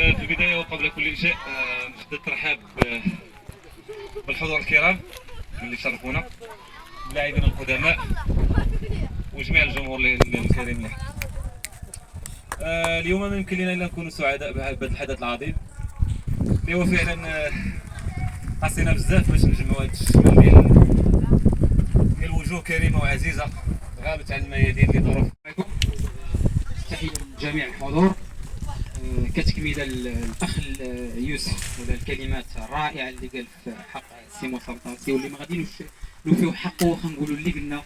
في البداية وقبل كل شيء نجدد الترحاب بالحضور الكرام اللي شرفونا، اللاعبين القدماء وجميع الجمهور الكريم. اليوم ما يمكن لنا الا نكونوا سعداء بهذا الحدث العظيم اللي هو فعلا خاصنا بزاف باش نجمعوا هذا الشمال ديال وجوه كريمه وعزيزه غابت عن الميادين لظروف. تحيه لجميع الحضور. كتكمله الاخ يوسف ولا الكلمات الرائعه اللي قال في حق سيمو سلطاسي واللي ما غاديينش نوفيو حقه، واخا نقولوا اللي قلنا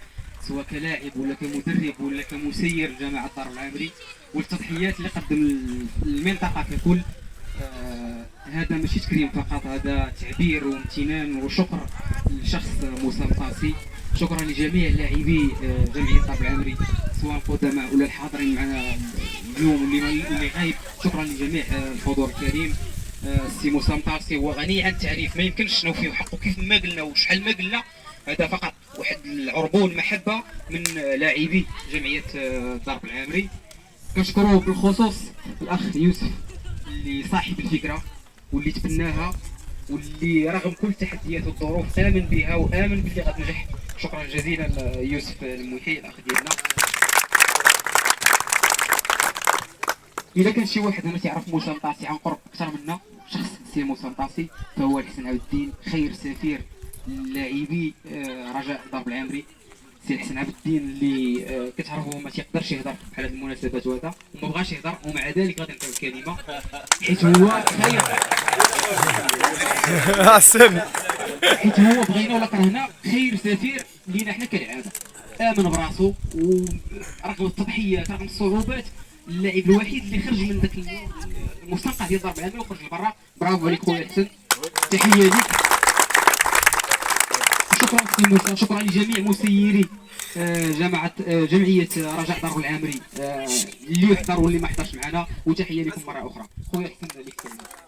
سواء كلاعب ولا كمدرب ولا كمسير جامعه الدار العامري، والتضحيات اللي قدم المنطقه ككل. هذا ماشي تكريم فقط، هذا تعبير وامتنان وشكر لشخص موسى القاسي. شكرا لجميع لاعبي جمعيه الدار العامري سواء القدماء ولا الحاضرين معنا اليوم واللي غايب. شكرا لجميع الحضور الكريم. السي موسى القاسي هو غني عن التعريف، ما يمكنش نوفيو حقه كيف ما قلنا وشحال ما قلنا. هذا فقط واحد العربون محبه من لاعبي جمعيه الدار العامري. كنشكروه بالخصوص الاخ يوسف اللي صاحب الفكره واللي تبناها واللي رغم كل التحديات والظروف امن بها وامن باللي غتنجح. شكرا جزيلا يوسف المحي الاخ ديالنا. اذا كان شي واحد ما تعرف موسى الطاسي عن قرب اكثر منا، شخص سي موسى الطاسي فهو الحسن عبد الدين، خير سفير لاعبي رجاء الدار العامري. سي الحسن عبد الدين اللي كتعرفوا ما تيقدرش يهضر بحال هذه المناسبات وهذا وما بغاش يهضر، ومع ذلك غادي نعطيو الكلمه حيت هو خير حيت هو بغينا ولا كرهنا خير سفير لينا حنا كالعاده. امن براسو ورغم التضحيات رغم الصعوبات اللاعب الوحيد اللي خرج من ذاك المستنقع ديال الضرب العامري وخرج لبرا. برافو عليك خويا الحسن، تحيه ليك. شكرا سي موسى، شكرا لجميع مسيري جمعيه رجاء الدار العامري اللي يحضر واللي ما حضرش معنا، وتحيه لكم مره اخرى. خويا الحسن ليك كلمه.